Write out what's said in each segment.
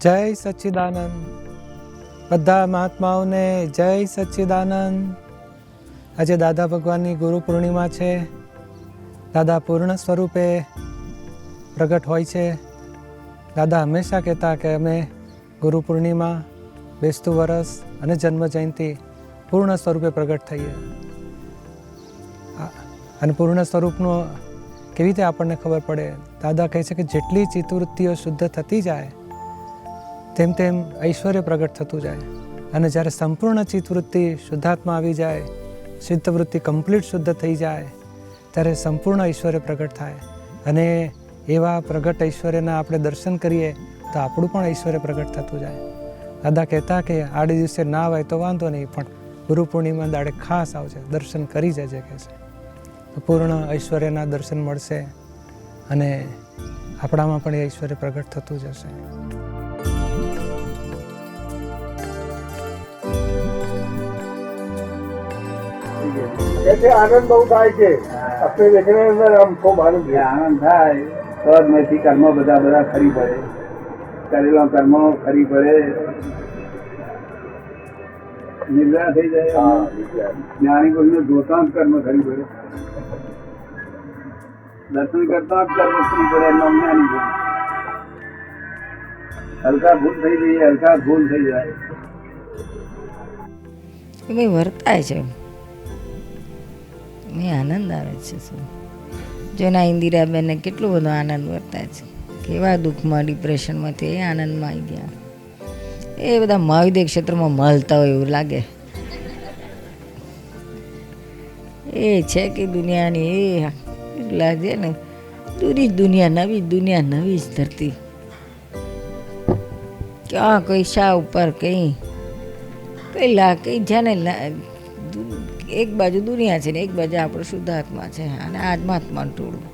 જય સચ્ચિદાનંદ. બધા મહાત્માઓને જય સચ્ચિદાનંદ. આજે દાદા ભગવાનની ગુરુ પૂર્ણિમા છે. દાદા પૂર્ણ સ્વરૂપે પ્રગટ હોય છે. દાદા હંમેશા કહેતા કે અમે ગુરુ પૂર્ણિમા, બેસતું વરસ અને જન્મ જયંતિ પૂર્ણ સ્વરૂપે પ્રગટ થઈએ. અને પૂર્ણ સ્વરૂપનો કેવી રીતે આપણને ખબર પડે? દાદા કહે છે કે જેટલી ચિત્તવૃત્તિઓ શુદ્ધ થતી જાય તેમ તેમ ઐશ્વર્ય પ્રગટ થતું જાય. અને જ્યારે સંપૂર્ણ ચિત્તવૃત્તિ શુદ્ધાત્મા આવી જાય, ચિત્તવૃત્તિ કમ્પ્લીટ શુદ્ધ થઈ જાય, ત્યારે સંપૂર્ણ ઐશ્વર્ય પ્રગટ થાય. અને એવા પ્રગટ ઐશ્વર્યના આપણે દર્શન કરીએ તો આપણું પણ ઐશ્વર્ય પ્રગટ થતું જાય. દાદા કહેતા કે આડે દિવસે ના આવે તો વાંધો નહીં, પણ ગુરુ પૂર્ણિમા દાડે ખાસ આવજે, દર્શન કરી જજે કહે છે. તો પૂર્ણ ઐશ્વર્યના દર્શન મળશે અને આપણામાં પણ એ ઐશ્વર્ય પ્રગટ થતું જશે. આનંદ બહુ થાય છે. આપણે વેચના અંદર આમ ખૂબ આનંદ થાય. સહજમાંથી કર્મ બધા ખરી પડે, કરેલા કર્મ ખરી પડે, નિર્ણય થઈ જાય. જ્ઞાની પુરુષને જોતા જ કર્મ ખરી પડે, દર્શન કરતા જ કર્મ ખરી પડે. એમના જ્ઞાની પુરુષ હલકા ભૂલ થઈ જાય, હલકા ભૂલ થઈ જાય. વર્તાય છે, આનંદ આવે છે. શું જેના ઇન્દિરાબેનને કેટલો બધો આનંદ વર્તાય છે. કેવા દુઃખમાં, ડિપ્રેશનમાંથી એ આનંદમાં આવી ગયા. એ બધા મહાવિદ્ય ક્ષેત્રમાં મળતા હોય એવું લાગે. એ છે કે દુનિયાની એ લાગે ને દૂરી જ દુનિયા, નવી દુનિયા, નવી જ ધરતી. ક્યાં કોઈ શા ઉપર કઈ જેને એક બાજુ દુનિયા છે ને એક બાજુ આપણું શુદ્ધ આત્મા છે અને આત્માત્માનું ટોળું.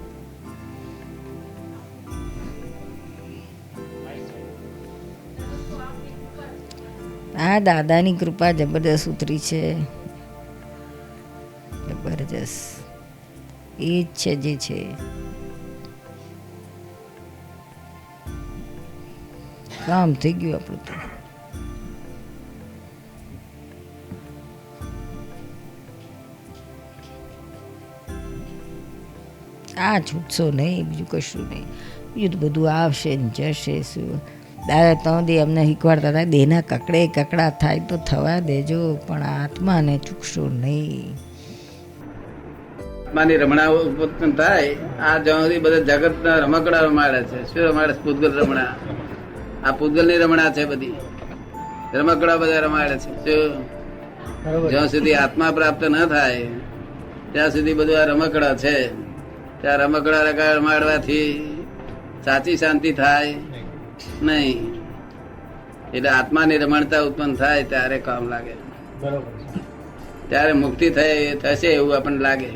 આ દાદાની કૃપા જબરદસ્ત ઉતરી છે, જબરજસ્ત. એ જ છે જે છે. કામ થઈ ગયું આપણું તો. આ છૂટશો નહીં, બીજું કશું નહીં. બીજું તો બધું આવશે ને જશે. શું દાદા તો દે અમને શીખવાડતા હતા, દેહના કકડા થાય તો થવા દેજો, પણ આત્માને ચૂકશો નહીં. આત્માની રમણા ઉત્પન્ન થાય. આ જ્યાં સુધી બધા જગતના રમકડા રમાડે છે. શું રમાડે? પૂતગલ રમણા. આ પૂતગલની રમણા છે. બધી રમકડા બધા રમાડે છે. શું જ્યાં સુધી આત્મા પ્રાપ્ત ન થાય ત્યાં સુધી બધું આ રમકડા છે. ત્યાં રમકડા રમાડવાથી સાચી શાંતિ થાય નહીં. એટલે આત્માની રમણતા ઉત્પન્ન થાય ત્યારે કામ લાગે, ત્યારે મુક્તિ થશે એવું આપણને લાગે.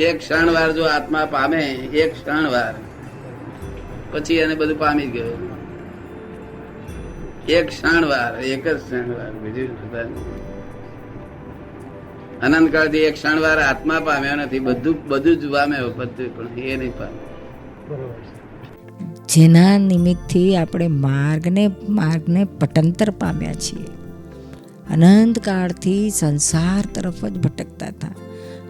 એક ક્ષણ વાર જો આત્મા પામે, એક ક્ષણ વાર, પછી એને બધું પામી ગયું. એક ક્ષણ વાર, એક જ ક્ષણ વાર, બીજું અનંતકાળથી એક ક્ષણ વાર આત્મા પામ્યો નથી. બધું જ પામ્યો, બધું પણ એ નહીં પામ્યો. જેના નિમિત્તથી આપણે માર્ગને પટંતર પામ્યા છીએ. અનંતકાળથી સંસાર તરફ જ ભટકતા હતા.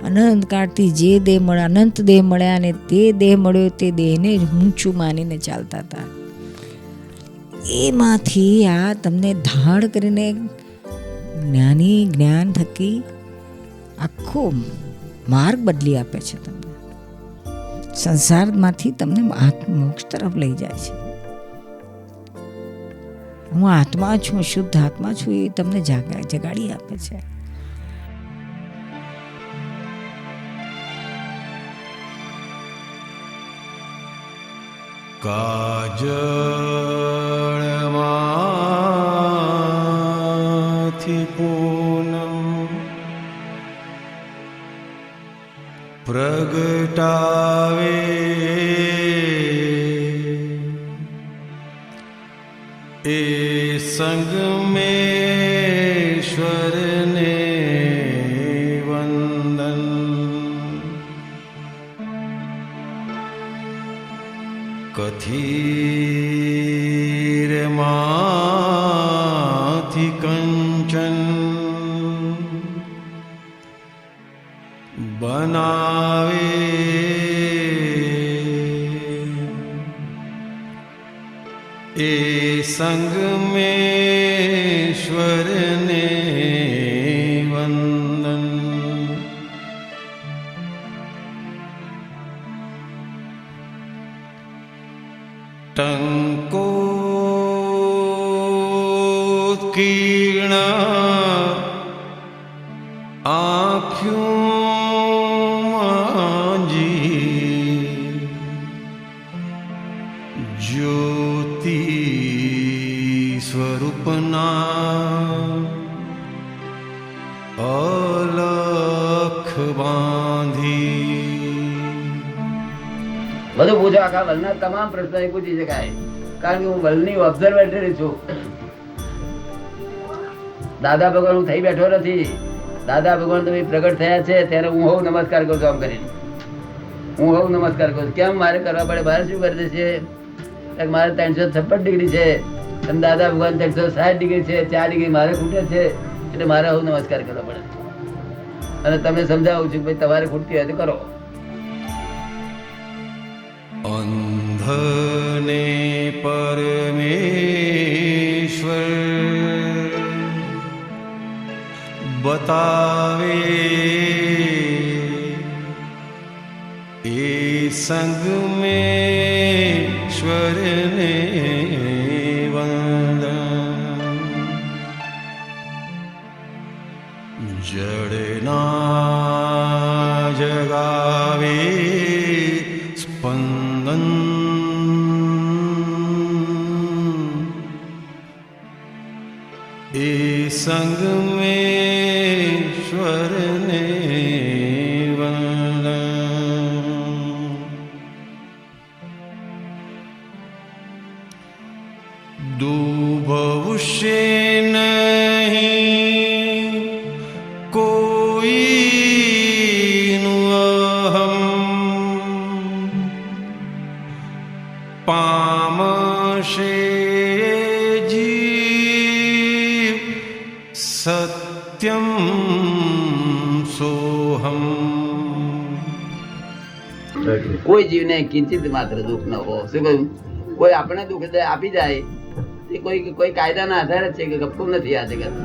અનંતકાળથી જે દેહ મળ્યા, અનંત દેહ મળ્યા, અને તે દેહ મળ્યો તે દેહને ઊંચું માનીને ચાલતા હતા. એમાંથી આ તમને ધાડ કરીને જ્ઞાની જ્ઞાન થકી આખો માર્ગ બદલી આપે છે. તમને સંસારમાંથી તમને મોક્ષ તરફ લઈ જાય છે. હું આત્મા છું, શુદ્ધ આત્મા છું, એ તમને જગાડી આપે છે. કાજળમાંથી પૂનમ પ્રગટાવે એ સંગમેશ્વરને વંદન. કથિર માંથી કંચન બનાવે એ સંગ મેશ્વરને વંદન. ટંકો કિરણ આંખ્યું માંજી જ્યોતિ સ્વરૂપના અલખ બાંધી. બધું પૂછો, આખા વર્લ્ડના તમામ પ્રશ્નો એ પૂછી શકાય, કારણ કે હું વર્લ્ડની ઓબ્ઝર્વેટરી છું. દાદા ભગવાન હું થઈ બેઠો નથી. દાદા ભગવાન તમે પ્રગટ થયા છે ત્યારે હું હોઉં નમસ્કાર કરું છું. આમ કરીને હું હોઉં નમસ્કાર કરું છું. કેમ મારે કરવા પડે? મારે શું કરે છે? મારે 356 ડિગ્રી છે અને દાદા ભગવાન 360 ડિગ્રી છે. 4 ડિગ્રી મારે ખૂટે છે, એટલે મારે હોઉં નમસ્કાર કરવા પડે. અને તમે સમજાવું છું ભાઈ તમારે ખૂટતી હોય તો કરો. અંધને પરમેશ્વર બતાવે એ સંગ મેશ્વરને વંદન. જડના જગાવે સ્પંદન એ સંગ મેશ્વરને વંદન. દુભવશે નહીં કોઈનું અહમ, પામશે જીવ સત્યમ સોહમ. કોઈ જીવને કિંચિત માત્ર દુઃખ ન હો. શું કહ્યું? કોઈ આપણે દુઃખ આપી જાય એ કોઈ કાયદાના આધારે છે કે ગપતું નથી આ જગત.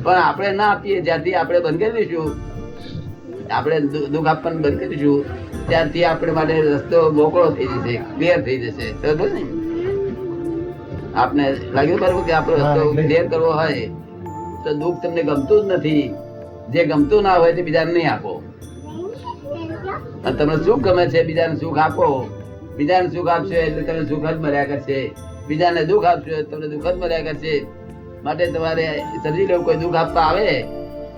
પણ આપણે ના આપીએ, જ્યારથી આપણે બંધ કરી દઈશું, આપણે દુઃખ આપવાનું બંધ કરીશું, ત્યારથી આપણે માટે રસ્તો મોકળો થઈ જશે, ક્લિયર થઈ જશે. બરાબર ને? આપને લાગ્યું બરાબર કે આપણો રસ્તો ક્લિયર કરવો હોય તો દુઃખ તમને ગમતું જ નથી. જે ગમતું ના હોય તે બીજાને નહીં આપો. અને તમને સુખ ગમે છે, બીજાને સુખ આપો. બીજાને સુખ આપશો એટલે તમે સુખ જ મળ્યા કરશે. બીજાને દુઃખ આપશો તમને દુઃખ જ મળ્યા કરશે. માટે તમારે સમજી લેવું, કોઈ દુઃખ આપવા આવે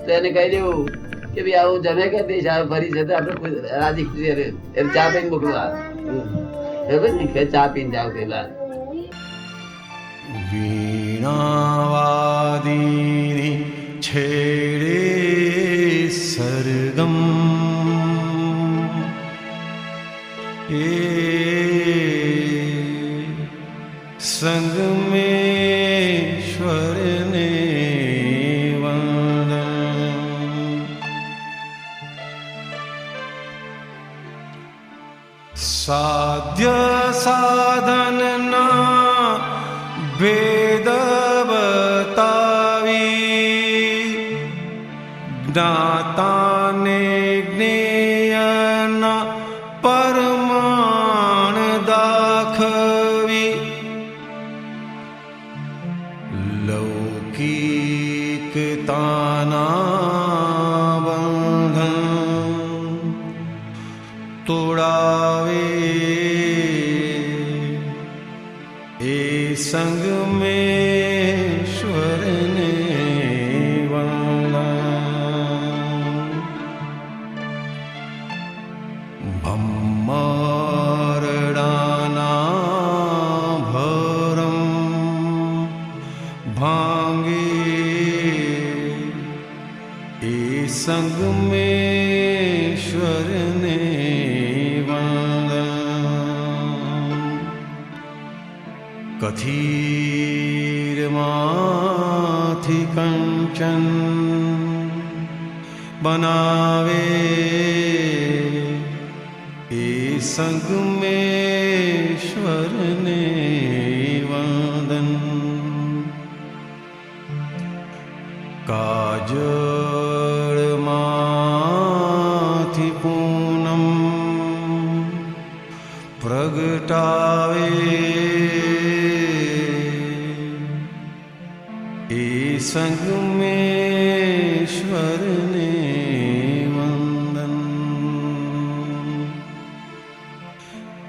તો એને કહી દેવું કે ભાઈ આવું જમે કે દઈશ, ફરી છે તો આપણે રાજી ખુશી એમ ચા પીને મોકલવા. બરાબર ને? કે ચા પીને જાવ પેલા. વીણાવાદીની છેડે સરગમ એ સંગ મેશ્વરને વંદન. સાધ્ય સાધનના ભેદ બતાવી જ્ઞાતાને જ્ઞેયના પરમાણ દાખવી લૌકિકતાના બંધન તોડાવે એ સંગ મેશ્વરને વંદન. ભમ્મરડાના ભરમ ભાંગે એ સંગ મેશ્વરને વંદન. કથી માંથી કંચન બનાવે એ સંગમેશ્વરને વંદન. કાજળમાંથી પૂનમ પ્રગટાવે એ સંગમેશ્વરને વંદન.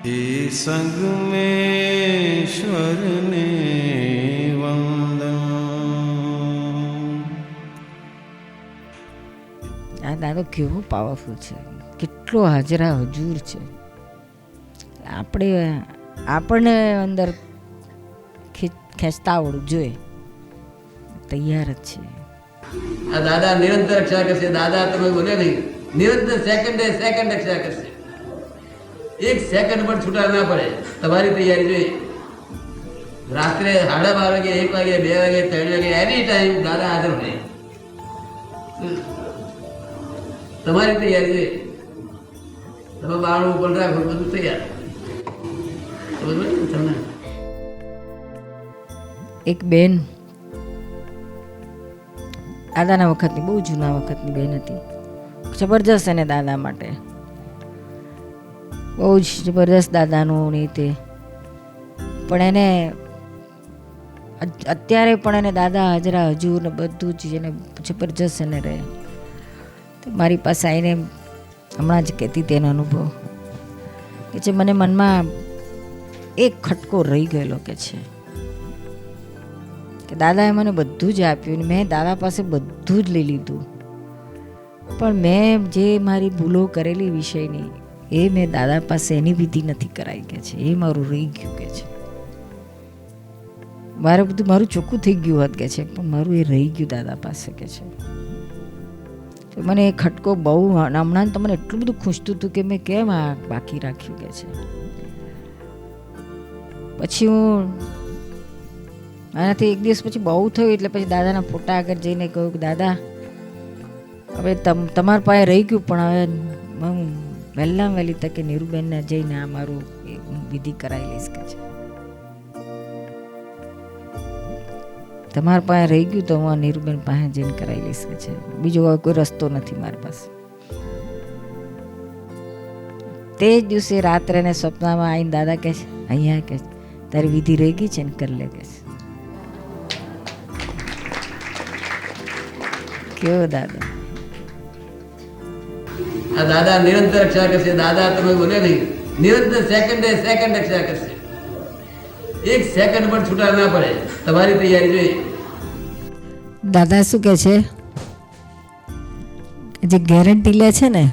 એ સંગમેશ્વરને વંદન. આ દાદો કેવો પાવરફુલ છે, કેટલો હાજરા હજૂર છે. આપણને અંદર ખેંચતા આવડવું જોઈએ, તૈયાર જ છે. આ દાદા નિરંતર રક્ષા કરશે. દાદા તમે બોલ્યા નહીં, નિરંતર સેકન્ડે સેકન્ડ રક્ષા કરશે. એક સેકન્ડ પણ છૂટા ના પડે. તમારી તૈયારી જોઈએ. રાત્રે 12:30 વાગે, 1 વાગે, 2 વાગે, 3 વાગે, એની ટાઈમ દાદા હાજર હોય. તમારી તૈયારી જોઈએ. તમે બારણું ઉપર રાખો, બધું તૈયાર. તમને એક બેન દાદાના વખતની, બહુ જૂના વખતની બેન હતી, જબરજસ્ત એને દાદા માટે બહુ જ જબરજસ્ત દાદાનું નહીં તે, પણ એને અત્યારે પણ એને દાદા હાજરા હજુર ને બધું જ એને જબરજસ્ત એને રહે. મારી પાસે આવીને હમણાં જ કહેતી તેનો અનુભવ કે જે મને મનમાં એક ખટકો રહી ગયેલો કે છે કે દાદાએ મને બધું જ આપ્યું ને મેં દાદા પાસે બધું જ લઈ લીધું, પણ મેં જે મારી ભૂલો કરેલી વિષયની એ મેં દાદા પાસે એની વિધિ નથી કરાઈ કે છે. એ મારું રહી ગયું કે છે. મારું ચોખ્ખું થઈ ગયું હોત કે છે, પણ મારું એ રહી ગયું દાદા પાસે કે છે. તો મને એ ખટકો બહુ, હમણાં તો મને એટલું બધું ખૂંચતું હતું કે મેં કેમ આ બાકી રાખ્યું કે છે. પછી હું આનાથી એક દિવસ પછી બહુ થયું એટલે પછી દાદાના ફોટા આગળ જઈને કહ્યું કે દાદા હવે તમારા પાસે રહી ગયું, પણ હવે હું વહેલામાં વહેલી તકે નીરુબેનને જઈને આ મારું વિધિ કરાવી લઈશ કે છે. તમારા પાસે રહી ગયું તો હું આ નીરુબેન પાસે જઈને કરાવી લઈશ કે છે. બીજો કોઈ રસ્તો નથી મારી પાસે. તે જ દિવસે રાત્રે ને સપનામાં આવીને દાદા કહે છે, અહીંયા કે તારી વિધિ રહી ગઈ છે ને કરી લે કે છે. કેવો દાદા! આ દાદા નિરંતર રક્ષા કરશે. દાદા તમે બોલ્યા નહીં, નિરંતર સેકન્ડે સેકન્ડ રક્ષા કરશે. એક સેકન્ડ પણ છૂટા ના પડે. તમારી તૈયારી જોઈએ. દાદા શું કહે છે, જે ગેરંટી લે છે ને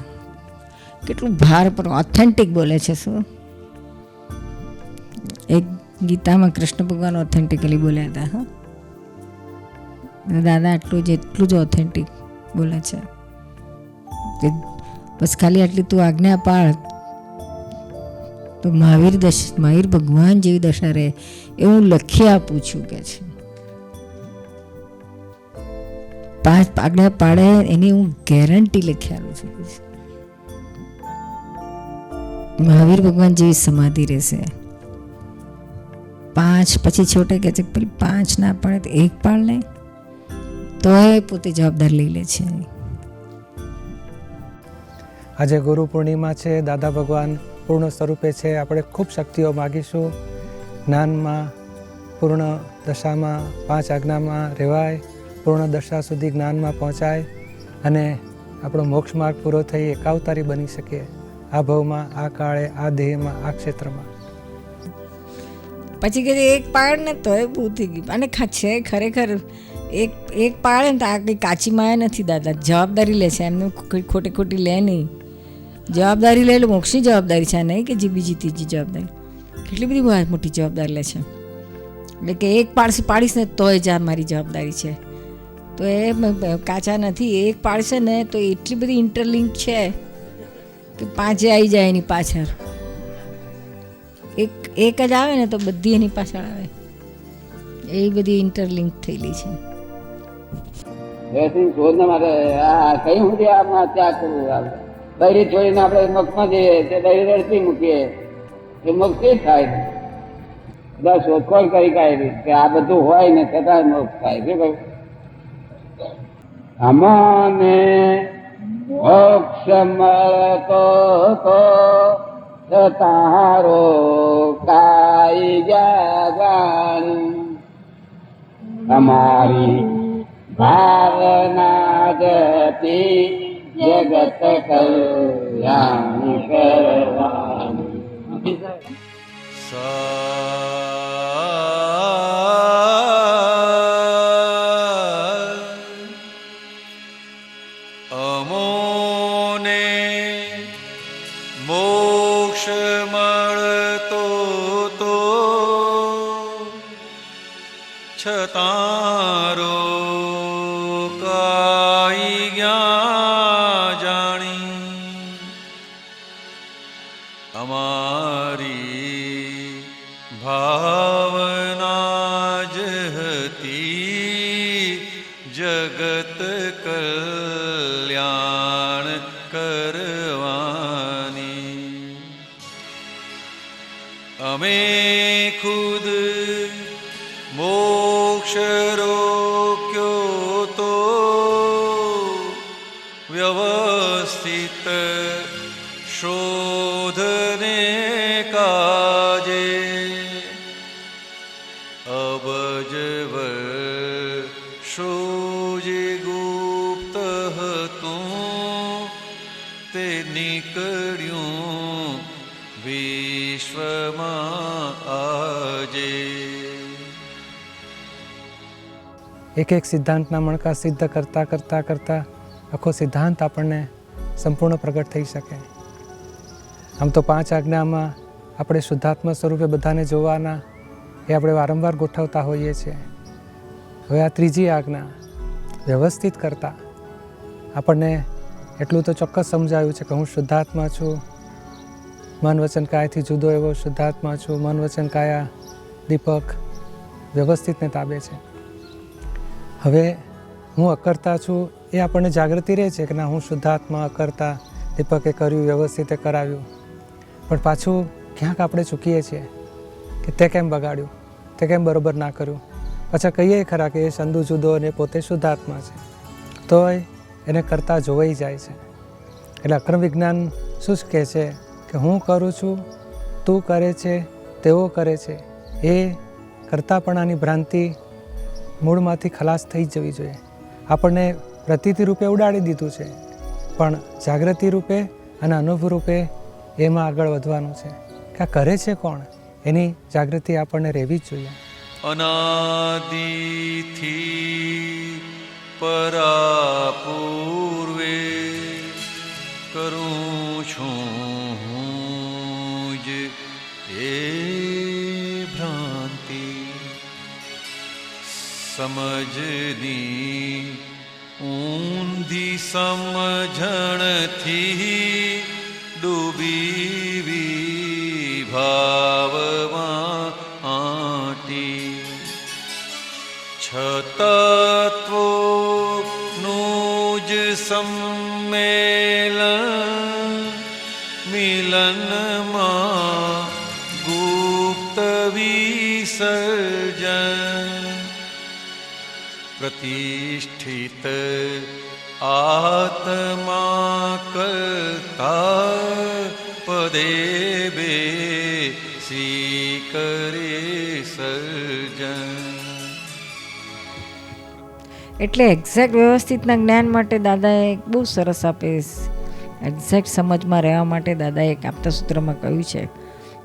કેટલું ભાર પર ઓથેન્ટિક બોલે છે. શું એક ગીતામાં કૃષ્ણ ભગવાન ઓથેન્ટિકલી બોલ્યા હતા. હા, દાદા એટલું જ ઓથેન્ટિક બોલે છે. બસ ખાલી આટલી તું આજ્ઞા પાળ તો મહાવીર ભગવાન જેવી દશા રહે એ હું લખી આપું છું કે છે. 5 આજ્ઞા પાડે એની હું ગેરંટી લખી આપું છું. મહાવીર ભગવાન જેવી સમાધિ રહેશે. 5 પછી છોટે કે છે પેલી 5 ના પડે તો 1 પાડ લે તો એ પોતે જવાબદાર લઈ લે છે. આજે ગુરુ પૂર્ણિમા છે, દાદા ભગવાન પૂર્ણ સ્વરૂપે છે. આપણે ખૂબ શક્તિઓ માગીશું. જ્ઞાનમાં પૂર્ણ દશામાં 5 આજ્ઞામાં રહેવાય, પૂર્ણ દશા સુધી જ્ઞાનમાં પહોંચાય અને આપણો મોક્ષ માર્ગ પૂરો થઈ એકાવતારી બની શકે. આ ભવમાં, આ કાળે, આ દેહમાં, આ ક્ષેત્રમાં. પછી કે 1 પાડ ને તો એ બહુ થઈ ગયું. અને છે ખરેખર એક પાડે ને તો આ કંઈ કાચી માયા નથી. દાદા જવાબદારી લે છે, એમનું ખોટી લે નહીં. જવાબદારી લે એટલે મોક્ષની જવાબદારી છે, નહીં કે જે બીજી ત્રીજી જવાબદારી. કેટલી બધી મોટી જવાબદારી લે છે. એટલે કે 1 પાડીશ ને તોય જ આ મારી જવાબદારી છે. તો એ કાચા નથી. 1 પાડશે ને તો એટલી બધી ઇન્ટરલિંક છે કે 5 આવી જાય એની પાછળ. એક જ આવે ને તો બધી એની પાછળ આવે. એ બધી ઇન્ટરલિંક થયેલી છે. વ્યવસ્થિત શોધને માટે આ કઈ સુધી આમાં ત્યાગ કરવું? બૈરી છોડીને આપણે મોક્ષમાં જઈએ તે બૈરી રડતી મૂકીએ એ મોક્ષ જ થાય. બધા શોધખોળ કરી કાઢી કે આ બધું હોય ને છતાં મોક્ષ થાય. શું કહ્યું? અમને મોક્ષ મળતો તો તારો કાઈ જાણી અમારી ભાવના જતી જગત કલ્યાણ કરવાની. અમોને મોક્ષ મળતો તો છતારો કાઈ જ્ઞા જાણી અમારી ભાવના જ હતી જગત કલ્યાણ કરવાની. અમે ખુદ મોક્ષ રોક્યો તો વ્યવસ્થિત શોધને કાજે અબજ વર્ષો જે ગુપ્ત હતું તે નીકળ્યું વિશ્વમાં આજે. એક એક સિદ્ધાંતના મણકા સિદ્ધ કરતાં કરતાં કરતાં આખો સિદ્ધાંત આપણને સંપૂર્ણ પ્રગટ થઈ શકે. આમ તો 5 આજ્ઞામાં આપણે શુદ્ધાત્મા સ્વરૂપે બધાને જોવાના એ આપણે વારંવાર ગોઠવતા હોઈએ છીએ. હવે આ 3જી આજ્ઞા વ્યવસ્થિત કરતાં આપણને એટલું તો ચોક્કસ સમજાયું છે કે હું શુદ્ધાત્મા છું, મન વચન કાયાથી જુદો એવો શુદ્ધાત્મા છું. મન વચન કાયા દીપક વ્યવસ્થિતને તાબે છે. હવે હું અકર્તા છું એ આપણને જાગૃતિ રહે છે કે ના હું શુદ્ધાત્મા અકર્તા, દીપકે કર્યું, વ્યવસ્થિતે કરાવ્યું. પણ પાછું ક્યાંક આપણે ચૂકીએ છીએ કે તે કેમ બગાડ્યું, તે કેમ બરોબર ના કર્યું. પાછા કહીએ ખરા કે એ સંદુ જુદો અને પોતે શુદ્ધાત્મા છે, તોય એને કરતા જોવાઈ જાય છે. એટલે અક્રમ વિજ્ઞાન શું કહે છે કે હું કરું છું, તું કરે છે, તેઓ કરે છે. એ કરતાપણાની ભ્રાંતિ મૂળમાંથી ખલાસ થઈ જવી જોઈએ. આપણને પ્રતીતિ રૂપે ઉડાડી દીધું છે, પણ જાગૃતિ રૂપે અને અનુભવ રૂપે એમાં આગળ વધવાનું છે કે આ કરે છે કોણ, એની જાગૃતિ આપણને રહેવી જ જોઈએ. અનાદિથી પરાપૂર્વે કરું છું હું જ એ ભ્રાંતિ સમજની ઊંધી સમજણથી ડૂબી વિભાવમાં આંટી છતત્વનું જ સંમેલન મિલનમાં ગુપ્ત વિસર્જન પ્રતિષ્ઠિત આત્મા કરતા પદે બેસી કરે સર્જન. એટલે એક્ઝેક્ટ વ્યવસ્થિતના જ્ઞાન માટે દાદાએ એક બહુ સરસ આપે, એક્ઝેક્ટ સમજમાં રહેવા માટે દાદાએ એક આપતા સૂત્રમાં કહ્યું છે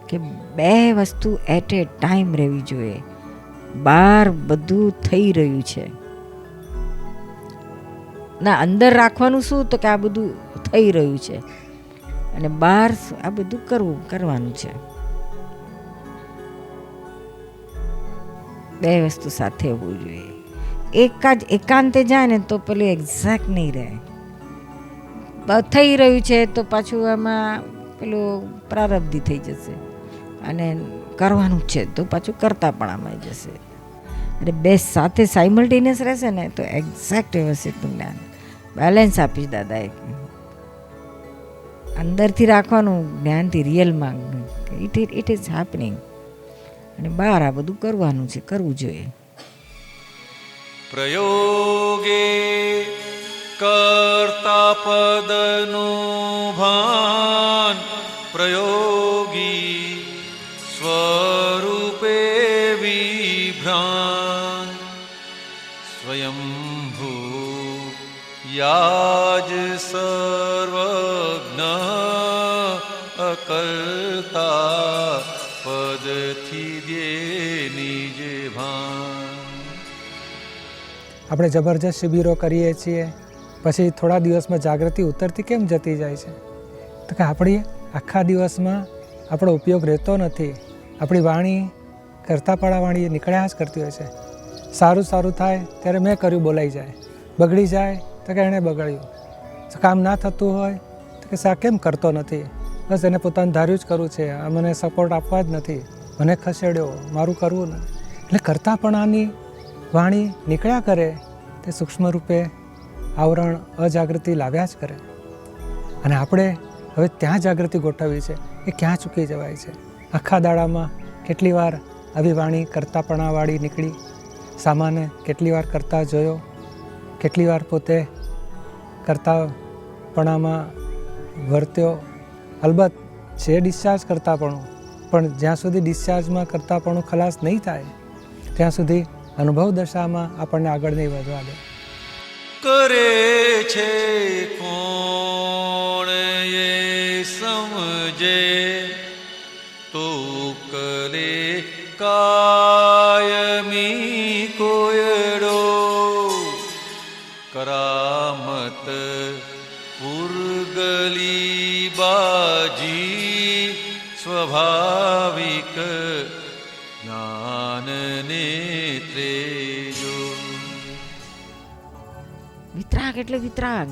કે 2 વસ્તુ એટ એ ટાઈમ રહેવી જોઈએ. બહાર બધું થઈ રહ્યું છે ના, અંદર રાખવાનું શું તો કે આ બધું થઈ રહ્યું છે અને બહાર આ બધું કરવાનું છે. 2 વસ્તુ સાથે હોવું જોઈએ. એકાંતે જાય ને તો પેલું એક્ઝેક્ટ નહીં રહે. થઈ રહ્યું છે તો પાછું એમાં પેલું પ્રારબ્ધિ થઈ જશે અને કરવાનું છે તો પાછું કરતા પણ આમાં જશે. અને બે સાથે સાયમલ્ટેનિયસ રહેશે ને તો એક્ઝેક્ટ વ્યવસ્થિતનું જ્ઞાન બેલેન્સ આપીશ દાદાએ. અંદરથી રાખવાનું જ્ઞાનથી રિયલમાં ઇટ ઇઝ હેપનિંગ, અને બહાર આ બધું કરવાનું છે, કરવું જોઈએ. પ્રયોગે કર્તા પદનું ભાન પ્રયોગી સ્વરૂપે વિભ્રાન સ્વયંભૂ યાજ સર્વજ્ઞ અકર્તા પદથી દે નિજ ભાન. આપણે જબરજસ્ત શિબિરો કરીએ છીએ, પછી થોડા દિવસમાં જાગૃતિ ઉતરતી કેમ જતી જાય છે? તો કે આપણી આખા દિવસમાં આપણો ઉપયોગ રહેતો નથી. આપણી વાણી કરતાપણા વાણી નીકળ્યા જ કરતી હોય છે. સારું સારું થાય ત્યારે મેં કર્યું બોલાઈ જાય, બગડી જાય તો કે એણે બગાડ્યું, કામ ના થતું હોય તો કે સા કેમ કરતો નથી, બસ એને પોતાનું ધાર્યું જ કરવું છે, આ મને સપોર્ટ આપવા જ નથી, મને ખસેડ્યો, મારું કરવું નથી. એટલે કરતાપણાની વાણી નીકળ્યા કરે તે સૂક્ષ્મ રૂપે આવરણ અજાગૃતિ લાવ્યા જ કરે. અને આપણે હવે ત્યાં જાગૃતિ ગોઠવવી છે એ ક્યાં ચૂકી જવાય છે? આખા દાડામાં કેટલી વાર આવી વાણી કરતાપણાવાળી નીકળી, સામાન્ય કેટલી વાર કરતા જોયો, કેટલી વાર પોતે કરતાપણામાં વર્ત્યો. અલબત્ત છે ડિસ્ચાર્જ કરતાપણું, પણ જ્યાં સુધી ડિસ્ચાર્જમાં કરતાપણું ખલાસ નહીં થાય ત્યાં સુધી અનુભવ દશામાં આપણને આગળ નહીં વધવા દે. કરે છે કોણ એ સમજે તો કરે કાયમી કોયડો કરામત પુરગલી બાજી સ્વાભાવિક જ્ઞાનને ત્રેજો. વિતરાગ એટલે વિતરાગ.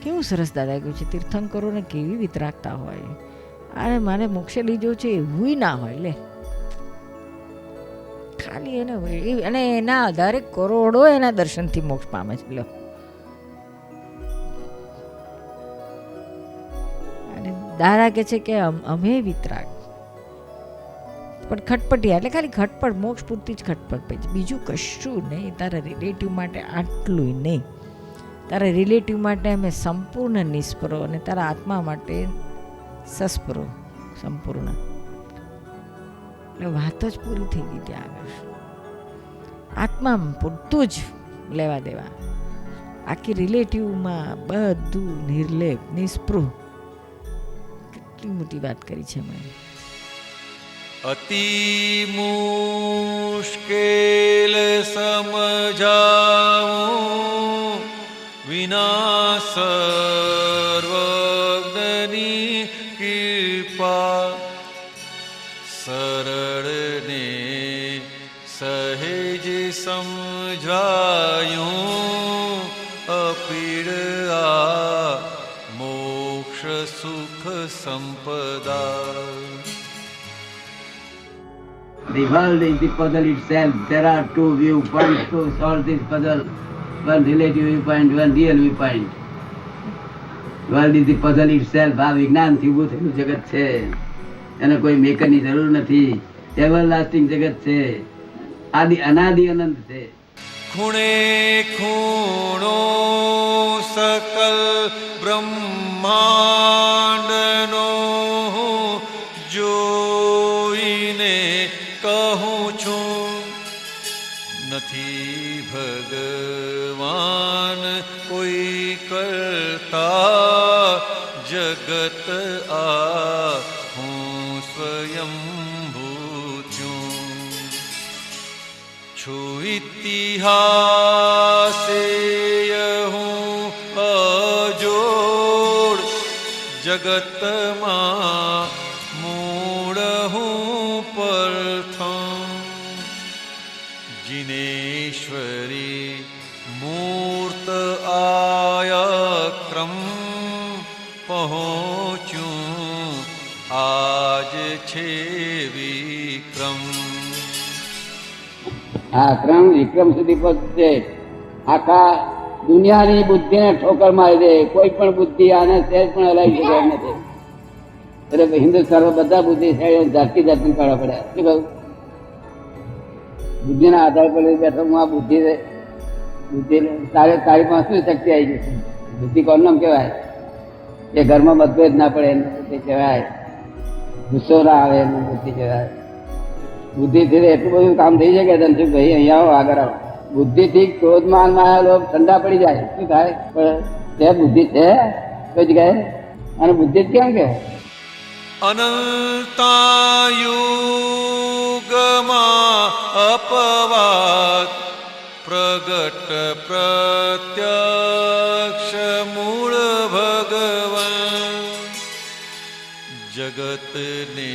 કેવું સરસ દાદા કહ્યું છે, તીર્થંકરોને કેવી વિતરાગતા હોય. અને મારે મોક્ષે લીધો છે એવું ના હોય. લે ખાલી એને અને એના આધારે કરોડો એના દર્શનથી મોક્ષ પામે છે. લો, અને દાદા કહે છે કે અમે વિતરાગ પણ ખટપટિયા, એટલે ખાલી ખટપટ, મોક્ષ પૂરતી જ ખટપટ પછી બીજું કશું નહીં. તારા રિલેટિવ માટે આટલું નહીં. તારા રિલેટિવ માટે અમે સંપૂર્ણ નિષ્પરો અને તારા આત્મા માટે સસ્પરો સંપૂર્ણ. એટલે વાત જ પૂરી થઈ ગઈ ત્યાં આગળ. આત્મામાં પૂરતું જ લેવા દેવા, આખી રિલેટિવમાં બધું નિર્લેપ નિષ્પૃહ. કેટલી મોટી વાત કરી છે મેં. અતિ મુશ્કેલ સમજાવું વિના સર્વજ્ઞની કૃપા સરળને સહેજ સમજાયું અપીડ આ મોક્ષ સુખ સંપદા. The world is the puzzle itself. There are two viewpoints to solve this puzzle. One relative viewpoint, one real viewpoint. World is the puzzle itself. આ વિજ્ઞાનથી ઊભું થયેલું જગત છે, એને કોઈ મેકરની જરૂર નથી. એવરલાસ્ટિંગ જગત છે, આદિ અનાદિ અનંત છે. ખૂણે ખૂણો સકલ બ્રહ્માંડનો જોઈને કહું છું નથી ભગવાન કોઈ કરતા જગત આ હું સ્વયંભૂ છું ઇતિહાસે હું અજોડ જગતમાં મૂળ હું પ્રથમ જીનેશ્વરી મૂર્ત આયા ક્રમ પહોંચ્યું આજ છે વિક્રમ. આ ક્રમ વિક્રમ સુધી પહોંચશે. આખા દુનિયાની બુદ્ધિને ઠોકર મારી દે. કોઈ પણ બુદ્ધિ આને સહેજ પણ હલાવી શકે એમ નથી. એટલે હિન્દુસ્તાનમાં બધા બુદ્ધિશાળીઓ જાતિ જાતિ કાઢવા પડ્યા. શું કહું? બુદ્ધિના આધાર પર બેઠો હું આ બુદ્ધિ તારી પાસે શું શક્તિ આવી જશે? બુદ્ધિ કોણ નામ કહેવાય? એ ઘરમાં મતભેદ ના પડે એનું બુદ્ધિ કહેવાય. ગુસ્સો ના આવે એનું બુદ્ધિ કહેવાય. બુદ્ધિથી એટલું બધું કામ થઈ શકે ધનસુખભાઈ, અહીંયા આવો, આગળ આવો. બુદ્ધિથી ક્રોધમાન માં લોકો ઠંડા પડી જાય. શું થાય? પણ બુદ્ધિ છે કોઈ જગ્યાએ? અને બુદ્ધિ જ કેમ કે અનંતાયુગમાં અપવાદ પ્રગટ પ્રત્યક્ષ મૂળ ભગવાન જગતને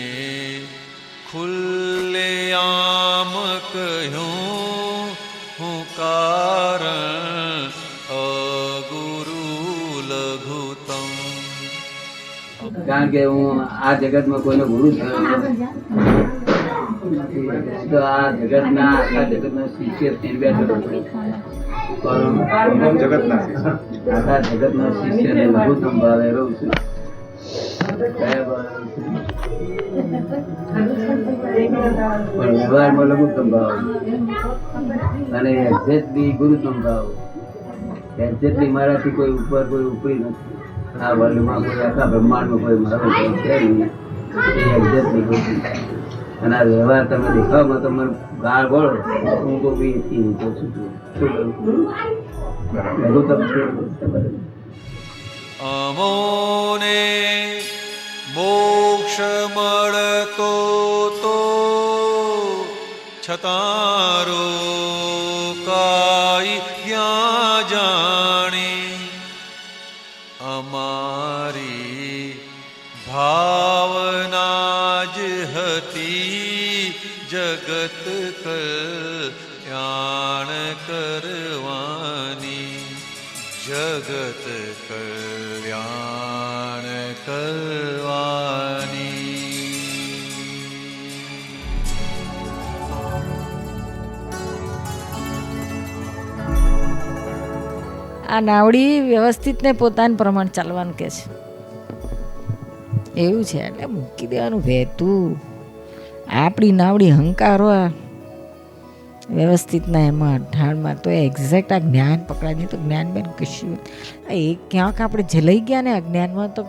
ખુલ્લેઆમ કહ્યું હું કારણ અગુરુ લઘુતમ. કારણ કે હું આ જગતમાં કોઈનો ગુરુ થયો તો આ જગતના આખા જગતનો શિષ્ય થઈને બેઠો આખા જગતનો શિષ્ય ને લઘુત્તમ ભાવે રહું છું. પણ વ્યવહારમાં લઘુત્તમ ભાવ અને એક્ઝેક્ટલી ગુરુત્તમ ભાવ. એક્ઝેક્ટલી મારાથી કોઈ ઉપર કોઈ ઉપરી નથી. આ વર્લ્ડમાં કોઈ આખા બ્રહ્માંડમાં કોઈ મારો છે નહીં. એ એક્ઝેક્ટલી ગુરુ. અને આ વ્યવહાર તમે દેખાવમાં તમે ગાળ બોલો હું તો બી ઊંચો છું. શું કરું? લઘુત્તમ છે. અમોને મોક્ષ મળતો તો છતારો કાઈ ક્યાં જાણી અમારી ભાવના જ હતી જગત કલ્યાણ કરવાની જગત કલ્યાણ કરવાની. આ નાવડી વ્યવસ્થિતને પોતાના પ્રમાણે ચાલવાનું કહે છે. એવું છે એટલે મૂકી દેવાનું વહેતું. આપણી નાવડી હંકારો વ્યવસ્થિતના એમાં અઢાળમાં તો એક્ઝેક્ટ આ જ્ઞાન પકડાય નહીં તો જ્ઞાન બેન કશું એ ક્યાંક આપણે જલાઈ ગયા ને અજ્ઞાનમાં તો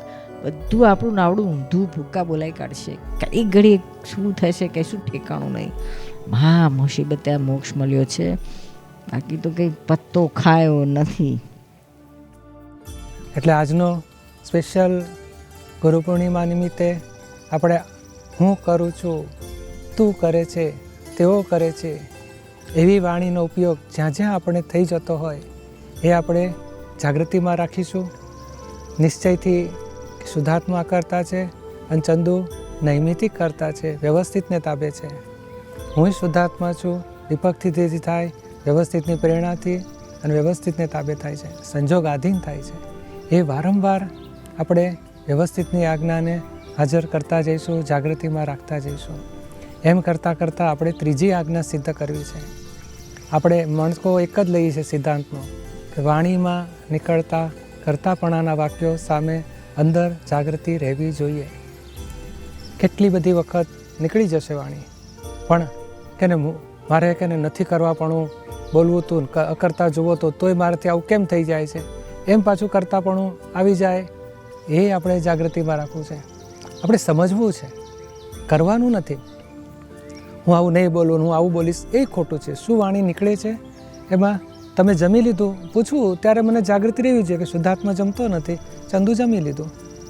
બધું આપણું નાવડું ઊંધું ભૂકા બોલાઈ કાઢશે. કઈ ઘડી શું થશે કે શું ઠેકાણું નહીં. મહા મુસીબતે આ મોક્ષ મળ્યો છે, બાકી તો કંઈ પત્તો ખાયો નથી. એટલે આજનો સ્પેશિયલ ગુરુ પૂર્ણિમા નિમિત્તે આપણે હું કરું છું, તું કરે છે, તેઓ કરે છે એવી વાણીનો ઉપયોગ જ્યાં જ્યાં આપણે થઈ જતો હોય એ આપણે જાગૃતિમાં રાખીશું. નિશ્ચયથી શુદ્ધાત્મા કરતા છે અને ચંદુ નૈમિતિક કરતા છે, વ્યવસ્થિતને તાબે છે. હું શુદ્ધાત્મા છું, દીપકથી તેજી થાય, વ્યવસ્થિતની પ્રેરણાથી અને વ્યવસ્થિતને તાબે થાય છે, સંજોગ આધીન થાય છે. એ વારંવાર આપણે વ્યવસ્થિતની આજ્ઞાને હાજર કરતા જઈશું, જાગૃતિમાં રાખતા જઈશું. એમ કરતાં કરતાં આપણે ત્રીજી આજ્ઞા સિદ્ધ કરવી છે. આપણે મણકો એક જ લઈએ છીએ સિદ્ધાંતનો કે વાણીમાં નીકળતા કરતાપણાના વાક્યો સામે અંદર જાગૃતિ રહેવી જોઈએ. કેટલી બધી વખત નીકળી જશે વાણી, પણ કેને મારે કેને નથી કરવા પણ બોલવું તું અકર્તા જુઓ તો તોય મારાથી આવું કેમ થઈ જાય છે, એમ પાછું કરતાપણું આવી જાય. એ આપણે જાગૃતિમાં રાખવું છે. આપણે સમજવું છે, કરવાનું નથી. હું આવું નહીં બોલું, હું આવું બોલીશ એ ખોટું છે. શું વાણી નીકળે છે એમાં તમે જમી લીધું પૂછવું ત્યારે મને જાગૃતિ રહેવી જોઈએ કે શુદ્ધાત્મા જમતો નથી, ચંદુ જમી લીધું,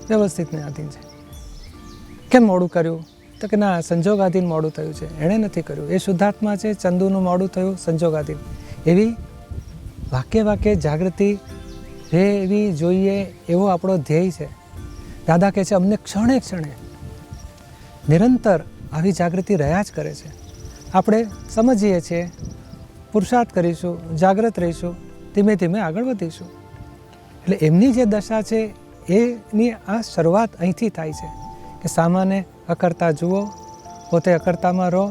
વ્યવસ્થિતને આધીન છે. કેમ મોડું કર્યું? તો કે ના, સંજોગાધીન મોડું થયું છે, એણે નથી કર્યું. એ શુદ્ધાત્મા છે, ચંદુનું મોડું થયું સંજોગાધીન. એવી વાક્ય જાગૃતિ રહેવી જોઈએ એવો આપણો ધ્યેય છે. દાદા કહે છે અમને ક્ષણે ક્ષણે નિરંતર આવી જાગૃતિ રહ્યા જ કરે છે. આપણે સમજીએ છીએ, પુરુષાર્થ કરીશું, જાગૃત રહીશું, ધીમે ધીમે આગળ વધીશું. એટલે એમની જે દશા છે એની આ શરૂઆત અહીંથી થાય છે કે સામાન્ય અકર્તા જુઓ, પોતે અકર્તામાં રહો,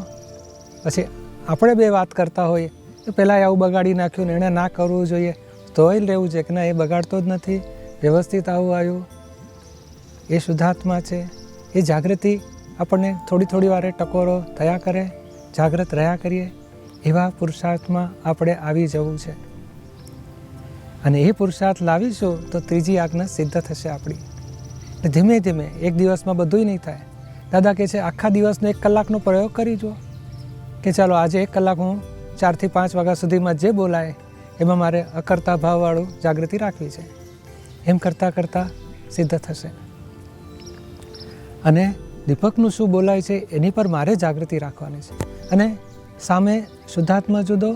પછી આપણે બે વાત કરતા હોઈએ તો પહેલાં આવું બગાડી નાખ્યું ને એણે ના કરવું જોઈએ, તોય રહેવું છે કે ના એ બગાડતો જ નથી, વ્યવસ્થિત આવું આવ્યું, એ શુદ્ધાત્મા છે. એ જાગૃતિ આપણને થોડી થોડી વારે ટકોરો થયા કરે, જાગૃત રહ્યા કરીએ, એવા પુરુષાર્થમાં આપણે આવી જવું છે. અને એ પુરુષાર્થ લાવીશું તો ત્રીજી આજ્ઞા સિદ્ધ થશે આપણી. ધીમે ધીમે એક દિવસમાં બધુંય નહીં થાય. દાદા કહે છે આખા દિવસનો 1 કલાકનો પ્રયોગ કરી જુઓ કે ચાલો આજે 1 કલાક હું 4 થી 5 વાગ્યા સુધીમાં જે બોલાય એમાં મારે અકર્તા ભાવવાળું જાગૃતિ રાખવી છે. એમ કરતાં કરતાં સિદ્ધ થશે. અને દીપકનું શું બોલાય છે એની પર મારે જાગૃતિ રાખવાની છે. અને સામે શુદ્ધાત્મા જુદો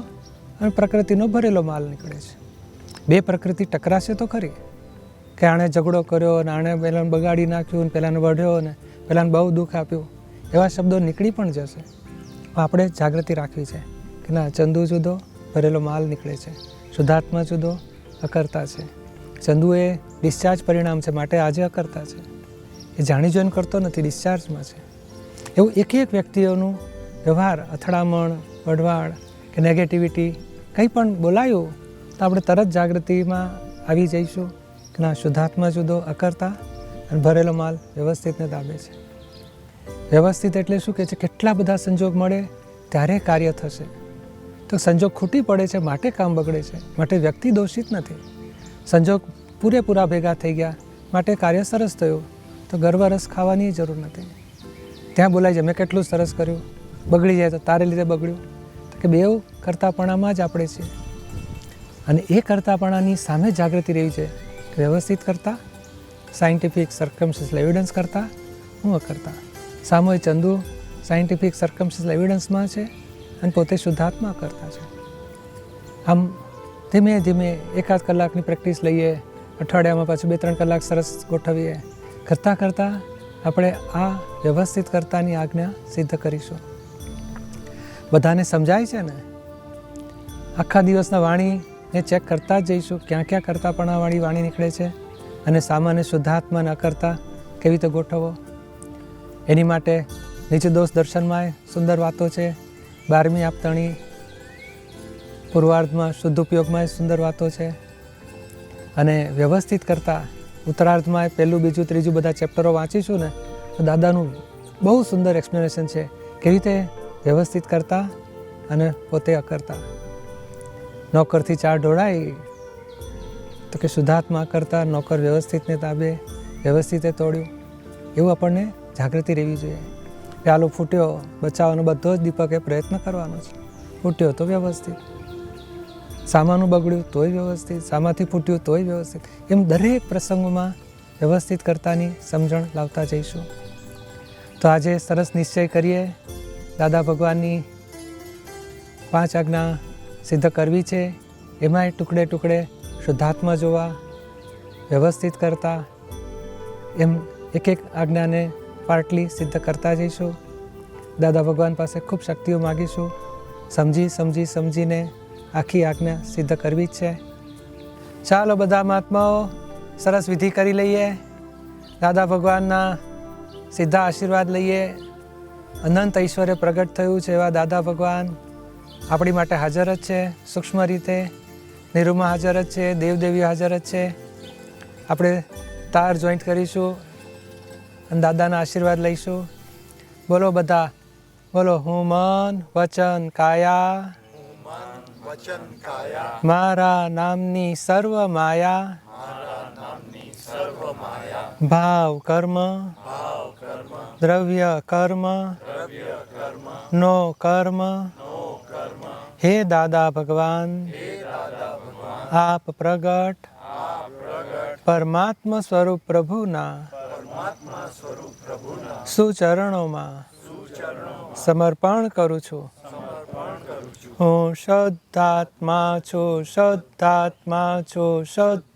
અને પ્રકૃતિનો ભરેલો માલ નીકળે છે. બે પ્રકૃતિ ટકરાશે તો ખરી કે આણે ઝઘડો કર્યો ને આણે પહેલાંને બગાડી નાખ્યું ને પહેલાંને વઢ્યો ને પહેલાંને બહુ દુઃખ આપ્યું, એવા શબ્દો નીકળી પણ જશે. આપણે જાગૃતિ રાખવી છે કે ના, ચંદુ જુદો ભરેલો માલ નીકળે છે, શુદ્ધાત્મા જુદો અકર્તા છે. ચંદુ એ ડિસ્ચાર્જ પરિણામ છે, માટે આજે અકર્તા છે. એ જાણી જોઈને કરતો નથી, ડિસ્ચાર્જમાં છે. એવું એક એક વ્યક્તિઓનું વ્યવહાર, અથડામણ, વઢવાડ કે નેગેટિવિટી કંઈ પણ બોલાયું તો આપણે તરત જાગૃતિમાં આવી જઈશું કે ના, શુદ્ધાત્મા જુદો અકર્તા અને ભરેલો માલ વ્યવસ્થિતને દાબે છે. વ્યવસ્થિત એટલે શું કહે છે? કેટલા બધા સંજોગ મળે ત્યારે કાર્ય થશે. તો સંજોગ ખૂટી પડે છે માટે કામ બગડે છે, માટે વ્યક્તિ દોષિત નથી. સંજોગ પૂરેપૂરા ભેગા થઈ ગયા માટે કાર્ય સરસ થયું, તો ગર્વ રસ ખાવાની જરૂર નથી. ત્યાં બોલાય છે મેં કેટલું સરસ કર્યું, બગડી જાય તો તારે લીધે બગડ્યું. તો કે બેઉ કરતાપણામાં જ આપણે છીએ. અને એ કરતાપણાની સામે જાગૃતિ રહી છે કે વ્યવસ્થિત કરતા, સાયન્ટિફિક સર્કમસ્ટન્શિયલ એવિડન્સ કરતા, હું અકર્તા. સામો એ ચંદુ સાયન્ટિફિક સર્કમસ્ટન્શિયલ એવિડન્સમાં છે અને પોતે શુદ્ધાત્મા કરતા છે. આમ ધીમે ધીમે 1-8 કલાકની પ્રેક્ટિસ લઈએ, અઠવાડિયામાં પાછું 2-3 કલાક સરસ ગોઠવીએ. કરતાં કરતાં આપણે આ વ્યવસ્થિત કરતાની આજ્ઞા સિદ્ધ કરીશું. બધાને સમજાય છે ને? આખા દિવસના વાણીને ચેક કરતા જ જઈશું ક્યાં ક્યાં કરતાપણાવાળી વાણી નીકળે છે અને સામાન્ય શુદ્ધાત્માને અકર્તા કેવી રીતે ગોઠવો. એની માટે નીચે દોષ દર્શનમાં સુંદર વાતો છે. 12મી આપતણી પૂર્વાર્ધમાં શુદ્ધ ઉપયોગમાં સુંદર વાતો છે. અને વ્યવસ્થિત કરતાં ઉત્તરાર્ધમાં 1, 2, 3 બધા ચેપ્ટરો વાંચીશું ને તો દાદાનું બહુ સુંદર એક્સપ્લેનેશન છે કેવી રીતે વ્યવસ્થિત કરતા અને પોતે અકર્તા. નોકરથી 4 ઢોળાય તો કે શુદ્ધાત્મા કરતા નોકર વ્યવસ્થિતને તાબે, વ્યવસ્થિતે તોડ્યું. એવું આપણને જાગૃતિ રહેવી જોઈએ. પ્યાલો ફૂટ્યો, બચાવવાનો બધો જ દીપકે પ્રયત્ન કરવાનો છે. ફૂટ્યો તો વ્યવસ્થિત, સામાનું બગડ્યું તોય વ્યવસ્થિત, સામાથી ફૂટ્યું તોય વ્યવસ્થિત. એમ દરેક પ્રસંગોમાં વ્યવસ્થિત કરતાની સમજણ લાવતા જઈશું. તો આજે સરસ નિશ્ચય કરીએ, દાદા ભગવાનની 5 આજ્ઞા સિદ્ધ કરવી છે. એમાંય ટુકડે ટુકડે શુદ્ધાત્મા જોવા, વ્યવસ્થિત કરતા, એમ એક એક આજ્ઞાને પાર્ટલી સિદ્ધ કરતા જઈશું. દાદા ભગવાન પાસે ખૂબ શક્તિઓ માગીશું. સમજીને આખી આજ્ઞા સિદ્ધ કરવી જ છે. ચાલો બધા મહાત્માઓ સરસ વિધિ કરી લઈએ. દાદા ભગવાનના સીધા આશીર્વાદ લઈએ. અનંત ઐશ્વર્ય પ્રગટ થયું છે એવા દાદા ભગવાન આપણી માટે હાજર જ છે. સૂક્ષ્મ રીતે નિરૂમાં હાજર જ છે, દેવદેવીઓ હાજર જ છે. આપણે તાર જોઈન્ટ કરીશું અને દાદાના આશીર્વાદ લઈશું. બોલો બધા, બોલો. હું મન વચન કાયા મારા નામની સર્વ માયા ભાવ કર્મ દ્રવ્ય કર્મ નો કર્મ હે દાદા ભગવાન આપ પ્રગટ પરમાત્મા સ્વરૂપ પ્રભુના સુચરણોમાં સમર્પણ કરું છું. હું શુદ્ધાત્મા છું, શુદ્ધાત્મા છું, શુદ્ધ